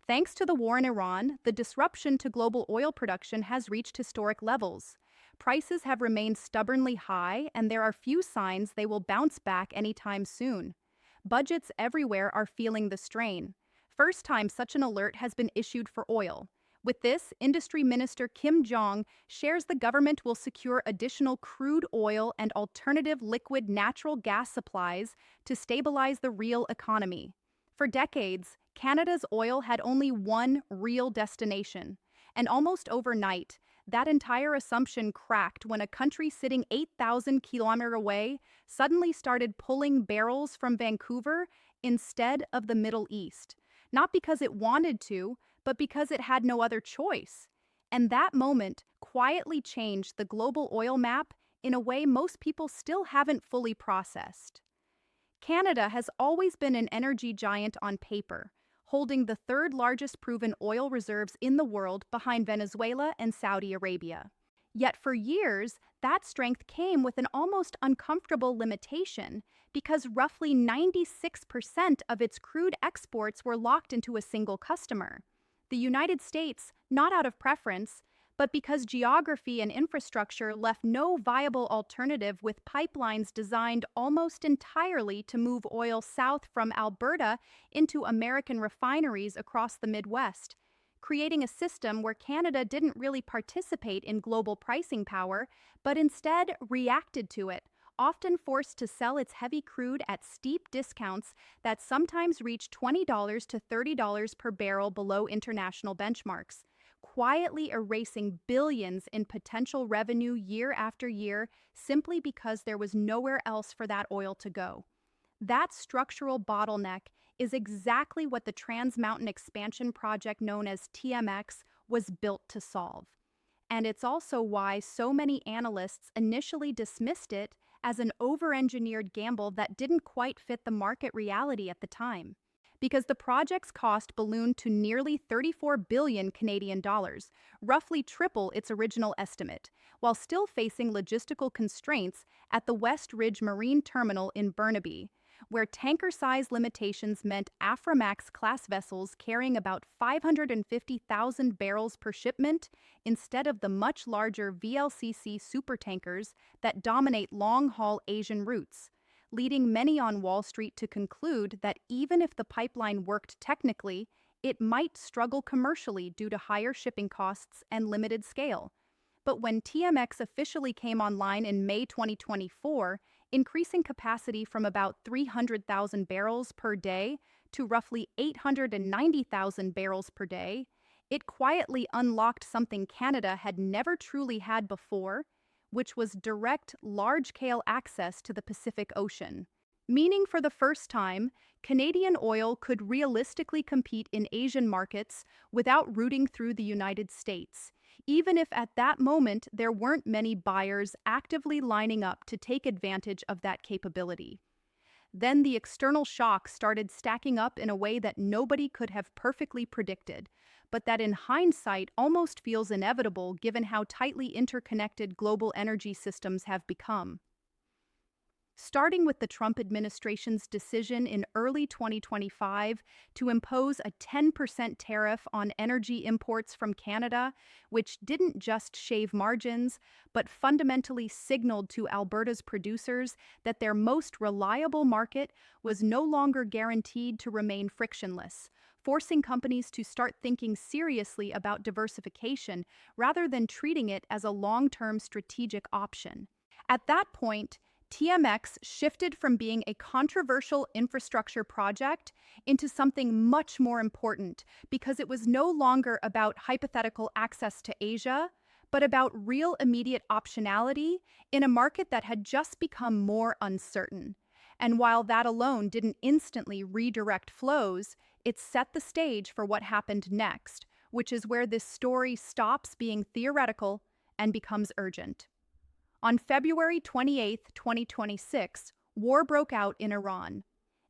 Thanks to the war in Iran, the disruption to global oil production has reached historic levels. Prices have remained stubbornly high, and there are few signs they will bounce back anytime soon. Budgets everywhere are feeling the strain. First time such an alert has been issued for oil. With this, Industry Minister Kim Jong shares the government will secure additional crude oil and alternative liquid natural gas supplies to stabilize the real economy. For decades, Canada's oil had only one real destination, and almost overnight, that entire assumption cracked when a country sitting 8,000 kilometers away suddenly started pulling barrels from Vancouver instead of the Middle East. Not because it wanted to, but because it had no other choice. And that moment quietly changed the global oil map in a way most people still haven't fully processed. Canada has always been an energy giant on paper, holding the third largest proven oil reserves in the world behind Venezuela and Saudi Arabia. Yet for years, that strength came with an almost uncomfortable limitation because roughly 96% of its crude exports were locked into a single customer. The United States, not out of preference, but because geography and infrastructure left no viable alternative with pipelines designed almost entirely to move oil south from Alberta into American refineries across the Midwest, creating a system where Canada didn't really participate in global pricing power, but instead reacted to it, often forced to sell its heavy crude at steep discounts that sometimes reached $20 to $30 per barrel below international benchmarks, quietly erasing billions in potential revenue year after year simply because there was nowhere else for that oil to go. That structural bottleneck is exactly what the Trans Mountain Expansion project known as TMX was built to solve. And it's also why so many analysts initially dismissed it as an over-engineered gamble that didn't quite fit the market reality at the time. Because the project's cost ballooned to nearly 34 billion Canadian dollars, roughly triple its original estimate, while still facing logistical constraints at the West Ridge Marine Terminal in Burnaby, where tanker size limitations meant Aframax-class vessels carrying about 550,000 barrels per shipment instead of the much larger VLCC supertankers that dominate long-haul Asian routes, leading many on Wall Street to conclude that even if the pipeline worked technically, it might struggle commercially due to higher shipping costs and limited scale. But when TMX officially came online in May 2024, increasing capacity from about 300,000 barrels per day to roughly 890,000 barrels per day, it quietly unlocked something Canada had never truly had before, which was direct, large-scale access to the Pacific Ocean. Meaning for the first time, Canadian oil could realistically compete in Asian markets without routing through the United States, even if at that moment there weren't many buyers actively lining up to take advantage of that capability. Then the external shocks started stacking up in a way that nobody could have perfectly predicted, but that in hindsight almost feels inevitable given how tightly interconnected global energy systems have become. Starting with the Trump administration's decision in early 2025 to impose a 10% tariff on energy imports from Canada, which didn't just shave margins, but fundamentally signaled to Alberta's producers that their most reliable market was no longer guaranteed to remain frictionless, forcing companies to start thinking seriously about diversification rather than treating it as a long-term strategic option. At that point, TMX shifted from being a controversial infrastructure project into something much more important because it was no longer about hypothetical access to Asia, but about real immediate optionality in a market that had just become more uncertain. And while that alone didn't instantly redirect flows, it set the stage for what happened next, which is where this story stops being theoretical and becomes urgent. On February 28, 2026, war broke out in Iran,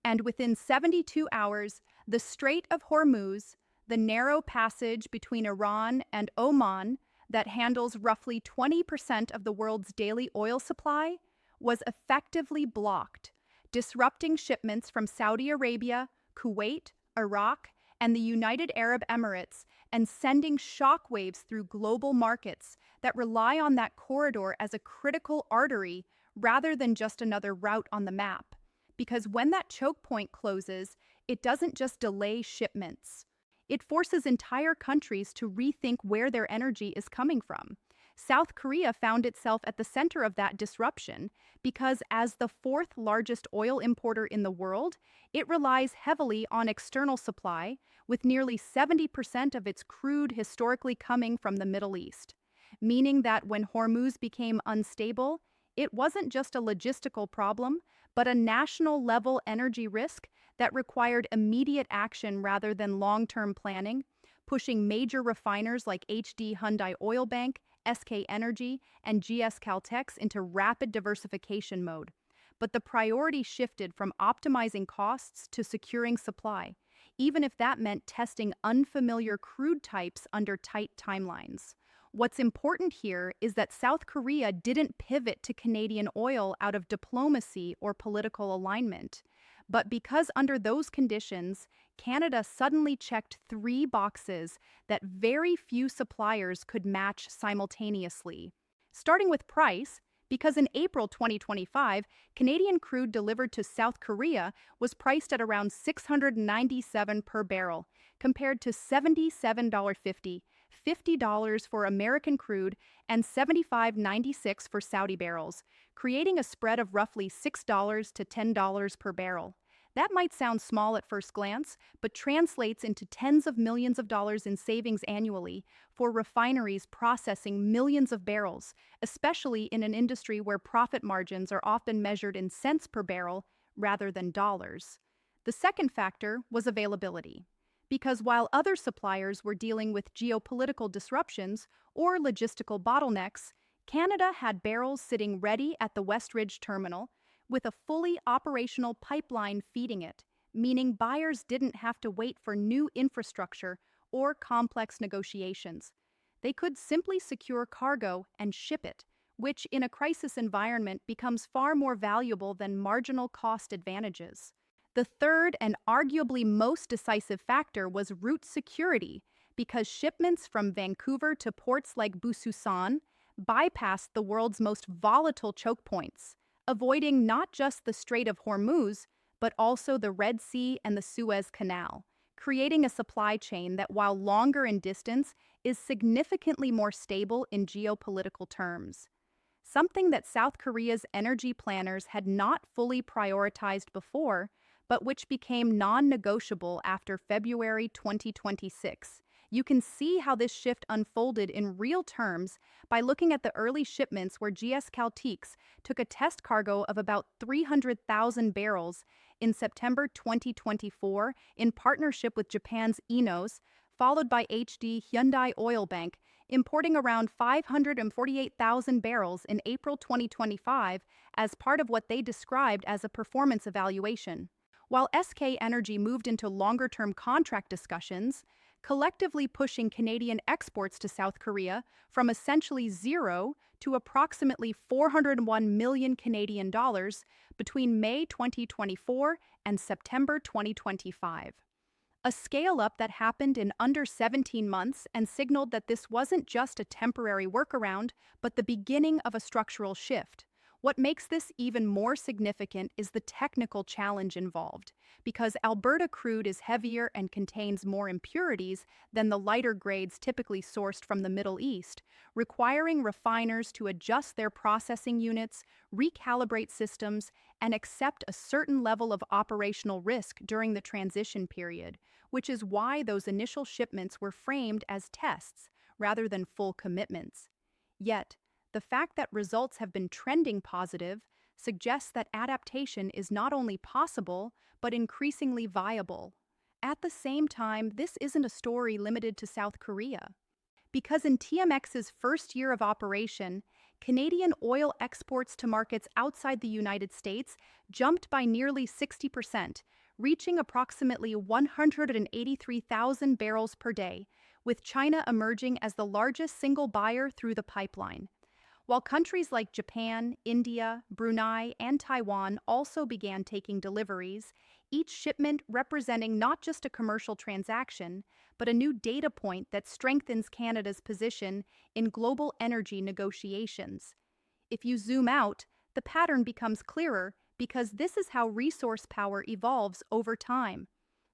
and within 72 hours, the Strait of Hormuz, the narrow passage between Iran and Oman that handles roughly 20% of the world's daily oil supply, was effectively blocked, disrupting shipments from Saudi Arabia, Kuwait, Iraq, and the United Arab Emirates, and sending shockwaves through global markets that rely on that corridor as a critical artery rather than just another route on the map. Because when that choke point closes, it doesn't just delay shipments. It forces entire countries to rethink where their energy is coming from. South Korea found itself at the center of that disruption because, as the fourth largest oil importer in the world, it relies heavily on external supply, with nearly 70% of its crude historically coming from the Middle East. Meaning that when Hormuz became unstable, it wasn't just a logistical problem, but a national-level energy risk that required immediate action rather than long-term planning, pushing major refiners like HD Hyundai Oil Bank, SK Energy, and GS Caltex into rapid diversification mode. But the priority shifted from optimizing costs to securing supply, even if that meant testing unfamiliar crude types under tight timelines. What's important here is that South Korea didn't pivot to Canadian oil out of diplomacy or political alignment. But because under those conditions, Canada suddenly checked three boxes that very few suppliers could match simultaneously. Starting with price, because in April 2025, Canadian crude delivered to South Korea was priced at around $697 per barrel, compared to $77.50, $50 for American crude, and $75.96 for Saudi barrels, creating a spread of roughly $6 to $10 per barrel. That might sound small at first glance, but translates into tens of millions of dollars in savings annually for refineries processing millions of barrels, especially in an industry where profit margins are often measured in cents per barrel rather than dollars. The second factor was availability. Because while other suppliers were dealing with geopolitical disruptions or logistical bottlenecks, Canada had barrels sitting ready at the Westridge terminal, with a fully operational pipeline feeding it, meaning buyers didn't have to wait for new infrastructure or complex negotiations. They could simply secure cargo and ship it, which in a crisis environment becomes far more valuable than marginal cost advantages. The third and arguably most decisive factor was route security, because shipments from Vancouver to ports like Busan bypassed the world's most volatile choke points, avoiding not just the Strait of Hormuz, but also the Red Sea and the Suez Canal, creating a supply chain that, while longer in distance, is significantly more stable in geopolitical terms. Something that South Korea's energy planners had not fully prioritized before, but which became non-negotiable after February 2026. You can see how this shift unfolded in real terms by looking at the early shipments where GS Caltex took a test cargo of about 300,000 barrels in September 2024 in partnership with Japan's Enos, followed by HD Hyundai Oil Bank, importing around 548,000 barrels in April 2025 as part of what they described as a performance evaluation. While SK Energy moved into longer-term contract discussions, collectively pushing Canadian exports to South Korea from essentially zero to approximately 401 million Canadian dollars between May 2024 and September 2025. A scale-up that happened in under 17 months and signaled that this wasn't just a temporary workaround, but the beginning of a structural shift. What makes this even more significant is the technical challenge involved, because Alberta crude is heavier and contains more impurities than the lighter grades typically sourced from the Middle East, requiring refiners to adjust their processing units, recalibrate systems, and accept a certain level of operational risk during the transition period, which is why those initial shipments were framed as tests rather than full commitments. Yet, the fact that results have been trending positive suggests that adaptation is not only possible, but increasingly viable. At the same time, this isn't a story limited to South Korea. Because in TMX's first year of operation, Canadian oil exports to markets outside the United States jumped by nearly 60%, reaching approximately 183,000 barrels per day, with China emerging as the largest single buyer through the pipeline. While countries like Japan, India, Brunei, and Taiwan also began taking deliveries, each shipment representing not just a commercial transaction, but a new data point that strengthens Canada's position in global energy negotiations. If you zoom out, the pattern becomes clearer because this is how resource power evolves over time.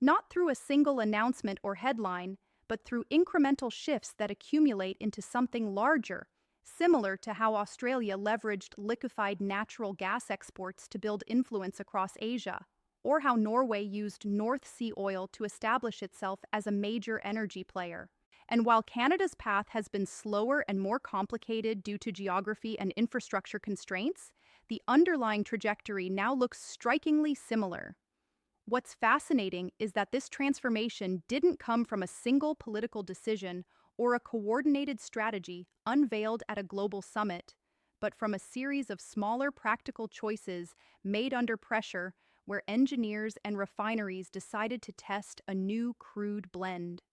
Not through a single announcement or headline, but through incremental shifts that accumulate into something larger, similar to how Australia leveraged liquefied natural gas exports to build influence across Asia, or how Norway used North Sea oil to establish itself as a major energy player. And while Canada's path has been slower and more complicated due to geography and infrastructure constraints, the underlying trajectory now looks strikingly similar. What's fascinating is that this transformation didn't come from a single political decision or a coordinated strategy unveiled at a global summit, but from a series of smaller practical choices made under pressure where engineers and refineries decided to test a new crude blend.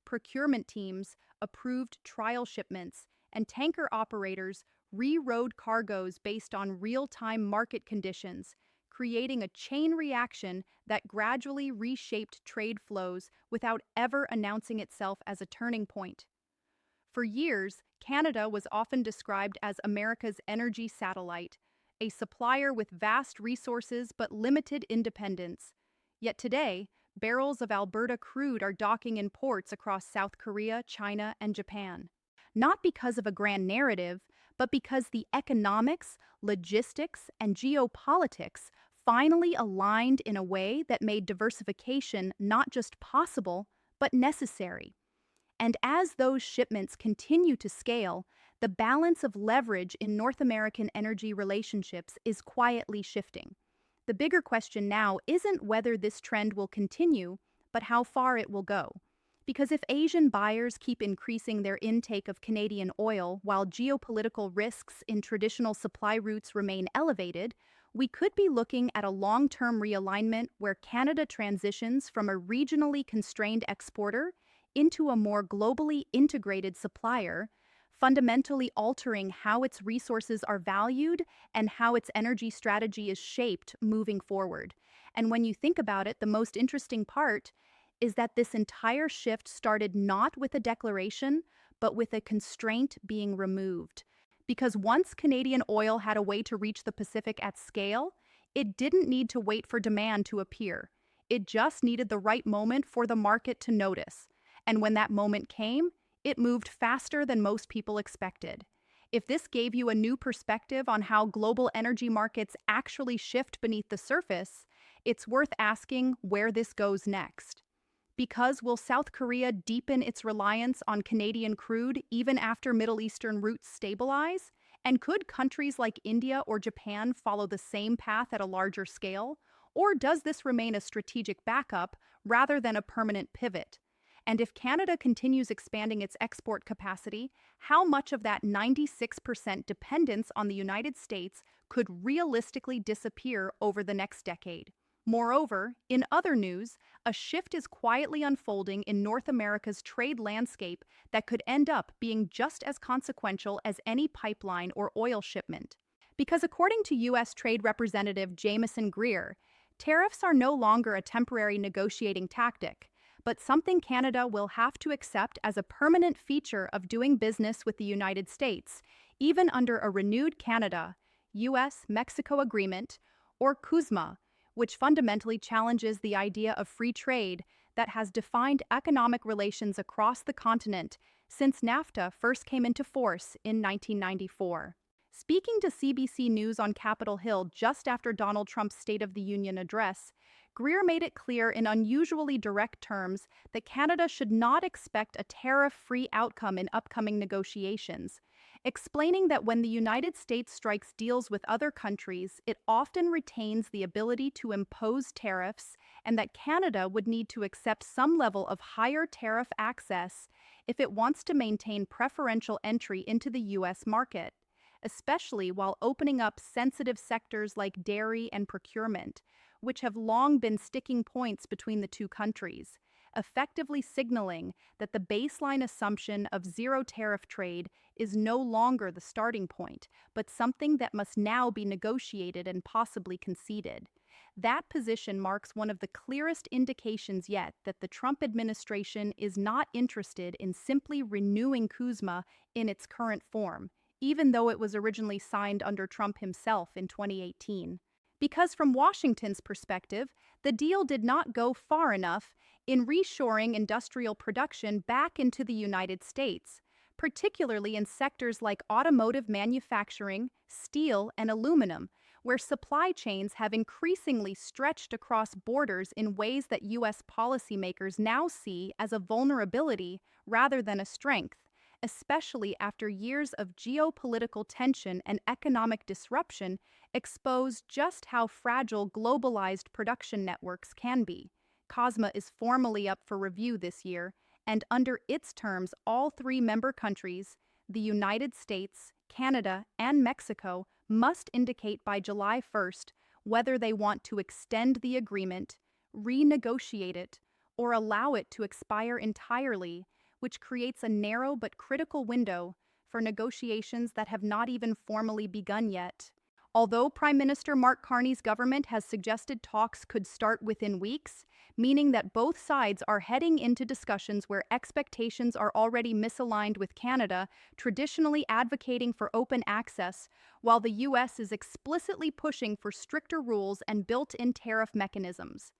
Procurement teams approved trial shipments, and tanker operators rerode cargoes based on real-time market conditions, creating a chain reaction that gradually reshaped trade flows without ever announcing itself as a turning point. For years, Canada was often described as America's energy satellite, a supplier with vast resources but limited independence. Yet today, barrels of Alberta crude are docking in ports across South Korea, China, and Japan. Not because of a grand narrative, but because the economics, logistics, and geopolitics finally aligned in a way that made diversification not just possible, but necessary. And as those shipments continue to scale, the balance of leverage in North American energy relationships is quietly shifting. The bigger question now isn't whether this trend will continue, but how far it will go. Because if Asian buyers keep increasing their intake of Canadian oil while geopolitical risks in traditional supply routes remain elevated, we could be looking at a long-term realignment where Canada transitions from a regionally constrained exporter into a more globally integrated supplier, fundamentally altering how its resources are valued and how its energy strategy is shaped moving forward. And when you think about it, the most interesting part is that this entire shift started not with a declaration, but with a constraint being removed. Because once Canadian oil had a way to reach the Pacific at scale, it didn't need to wait for demand to appear. It just needed the right moment for the market to notice. And when that moment came, it moved faster than most people expected. If this gave you a new perspective on how global energy markets actually shift beneath the surface, it's worth asking where this goes next. Because will South Korea deepen its reliance on Canadian crude even after Middle Eastern routes stabilize? And could countries like India or Japan follow the same path at a larger scale? Or does this remain a strategic backup rather than a permanent pivot? And if Canada continues expanding its export capacity, how much of that 96% dependence on the United States could realistically disappear over the next decade? Moreover, in other news, a shift is quietly unfolding in North America's trade landscape that could end up being just as consequential as any pipeline or oil shipment. Because according to U.S. Trade Representative Jamieson Greer, tariffs are no longer a temporary negotiating tactic, but something Canada will have to accept as a permanent feature of doing business with the United States, even under a renewed Canada, U.S.-Mexico agreement, or CUSMA, which fundamentally challenges the idea of free trade that has defined economic relations across the continent since NAFTA first came into force in 1994. Speaking to CBC News on Capitol Hill just after Donald Trump's State of the Union address, Greer made it clear in unusually direct terms that Canada should not expect a tariff-free outcome in upcoming negotiations, explaining that when the United States strikes deals with other countries, it often retains the ability to impose tariffs, and that Canada would need to accept some level of higher tariff access if it wants to maintain preferential entry into the U.S. market, especially while opening up sensitive sectors like dairy and procurement, which have long been sticking points between the two countries. effectively signaling that the baseline assumption of zero tariff trade is no longer the starting point, but something that must now be negotiated and possibly conceded. That position marks one of the clearest indications yet that the Trump administration is not interested in simply renewing CUSMA in its current form, even though it was originally signed under Trump himself in 2018. Because from Washington's perspective, the deal did not go far enough in reshoring industrial production back into the United States, particularly in sectors like automotive manufacturing, steel, and aluminum, where supply chains have increasingly stretched across borders in ways that U.S. policymakers now see as a vulnerability rather than a strength, especially after years of geopolitical tension and economic disruption expose just how fragile globalized production networks can be. COSMA is formally up for review this year, and under its terms, all three member countries, the United States, Canada, and Mexico, must indicate by July 1st whether they want to extend the agreement, renegotiate it, or allow it to expire entirely, which creates a narrow but critical window for negotiations that have not even formally begun yet. Although Prime Minister Mark Carney's government has suggested talks could start within weeks, meaning that both sides are heading into discussions where expectations are already misaligned, with Canada traditionally advocating for open access, while the U.S. is explicitly pushing for stricter rules and built-in tariff mechanisms.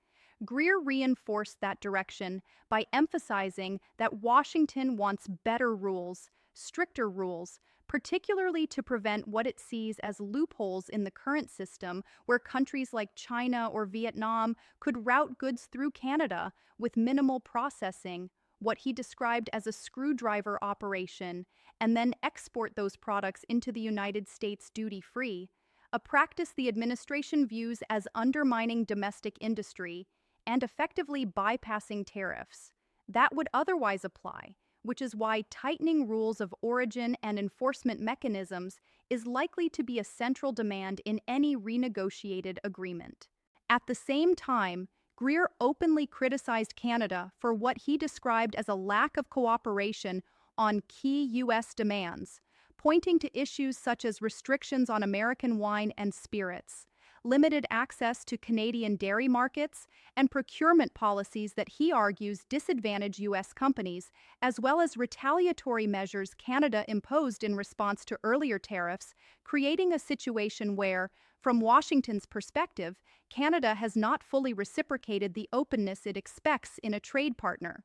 Greer reinforced that direction by emphasizing that Washington wants better rules, stricter rules, particularly to prevent what it sees as loopholes in the current system where countries like China or Vietnam could route goods through Canada with minimal processing, what he described as a screwdriver operation, and then export those products into the United States duty-free, a practice the administration views as undermining domestic industry and effectively bypassing tariffs that would otherwise apply, which is why tightening rules of origin and enforcement mechanisms is likely to be a central demand in any renegotiated agreement. At the same time, Greer openly criticized Canada for what he described as a lack of cooperation on key U.S. demands, pointing to issues such as restrictions on American wine and spirits, limited access to Canadian dairy markets, and procurement policies that he argues disadvantage U.S. companies, as well as retaliatory measures Canada imposed in response to earlier tariffs, creating a situation where, from Washington's perspective, Canada has not fully reciprocated the openness it expects in a trade partner.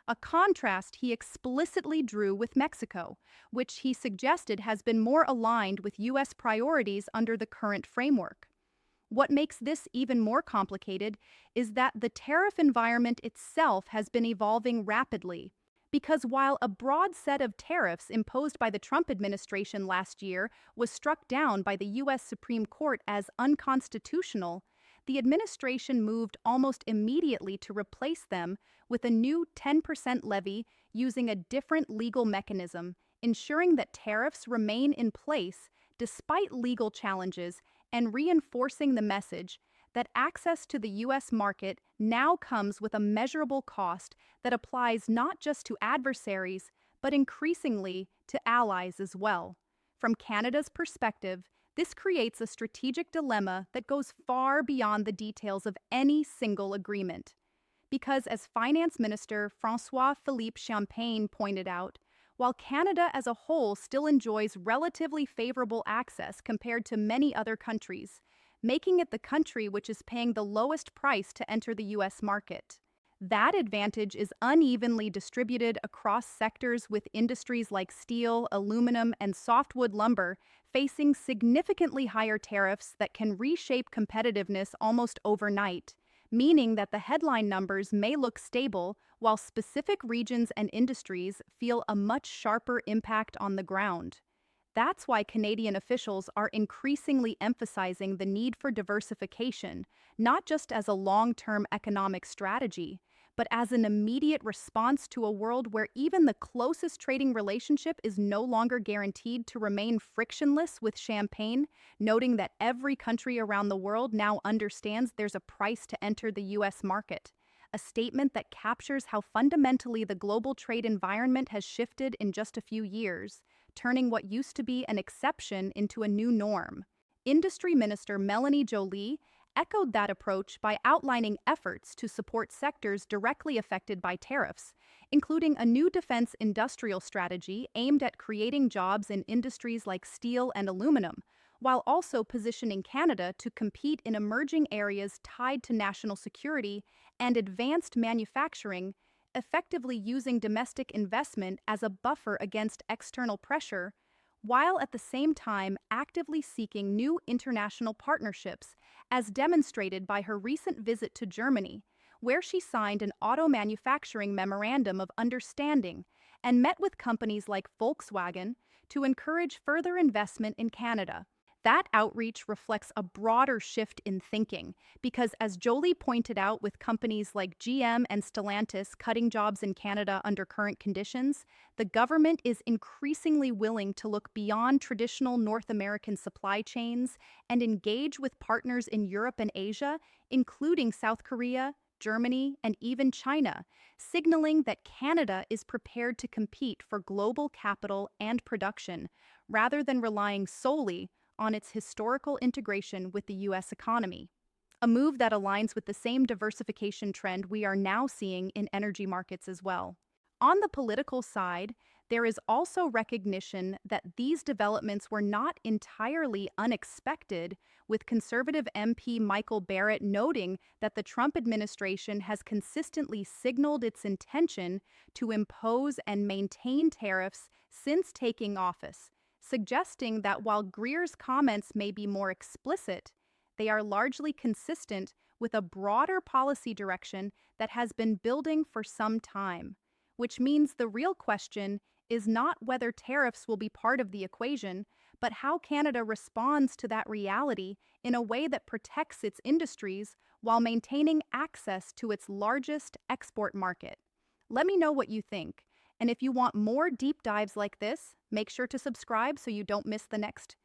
A contrast he explicitly drew with Mexico, which he suggested has been more aligned with U.S. priorities under the current framework. What makes this even more complicated is that the tariff environment itself has been evolving rapidly, because while a broad set of tariffs imposed by the Trump administration last year was struck down by the U.S. Supreme Court as unconstitutional, the administration moved almost immediately to replace them with a new 10% levy using a different legal mechanism, ensuring that tariffs remain in place despite legal challenges and reinforcing the message that access to the U.S. market now comes with a measurable cost that applies not just to adversaries, but increasingly to allies as well. From Canada's perspective, this creates a strategic dilemma that goes far beyond the details of any single agreement. Because, as Finance Minister François-Philippe Champagne pointed out, while Canada as a whole still enjoys relatively favorable access compared to many other countries, making it the country which is paying the lowest price to enter the U.S. market. That advantage is unevenly distributed across sectors, with industries like steel, aluminum, and softwood lumber facing significantly higher tariffs that can reshape competitiveness almost overnight, meaning that the headline numbers may look stable while specific regions and industries feel a much sharper impact on the ground. That's why Canadian officials are increasingly emphasizing the need for diversification, not just as a long-term economic strategy, but as an immediate response to a world where even the closest trading relationship is no longer guaranteed to remain frictionless, with Champagne noting that every country around the world now understands there's a price to enter the U.S. market, a statement that captures how fundamentally the global trade environment has shifted in just a few years, turning what used to be an exception into a new norm. Industry Minister Melanie Joly echoed that approach by outlining efforts to support sectors directly affected by tariffs, including a new defense industrial strategy aimed at creating jobs in industries like steel and aluminum, while also positioning Canada to compete in emerging areas tied to national security and advanced manufacturing, effectively using domestic investment as a buffer against external pressure, while at the same time actively seeking new international partnerships, as demonstrated by her recent visit to Germany, where she signed an auto manufacturing memorandum of understanding and met with companies like Volkswagen to encourage further investment in Canada. That outreach reflects a broader shift in thinking because, as Jolie pointed out, with companies like GM and Stellantis cutting jobs in Canada under current conditions, the government is increasingly willing to look beyond traditional North American supply chains and engage with partners in Europe and Asia, including South Korea, Germany, and even China, signaling that Canada is prepared to compete for global capital and production, rather than relying solely on its historical integration with the U.S. economy, a move that aligns with the same diversification trend we are now seeing in energy markets as well. On the political side, there is also recognition that these developments were not entirely unexpected, with Conservative MP Michael Barrett noting that the Trump administration has consistently signaled its intention to impose and maintain tariffs since taking office, suggesting that while Greer's comments may be more explicit, they are largely consistent with a broader policy direction that has been building for some time, which means the real question is not whether tariffs will be part of the equation, but how Canada responds to that reality in a way that protects its industries while maintaining access to its largest export market. Let me know what you think. And if you want more deep dives like this, make sure to subscribe so you don't miss the next.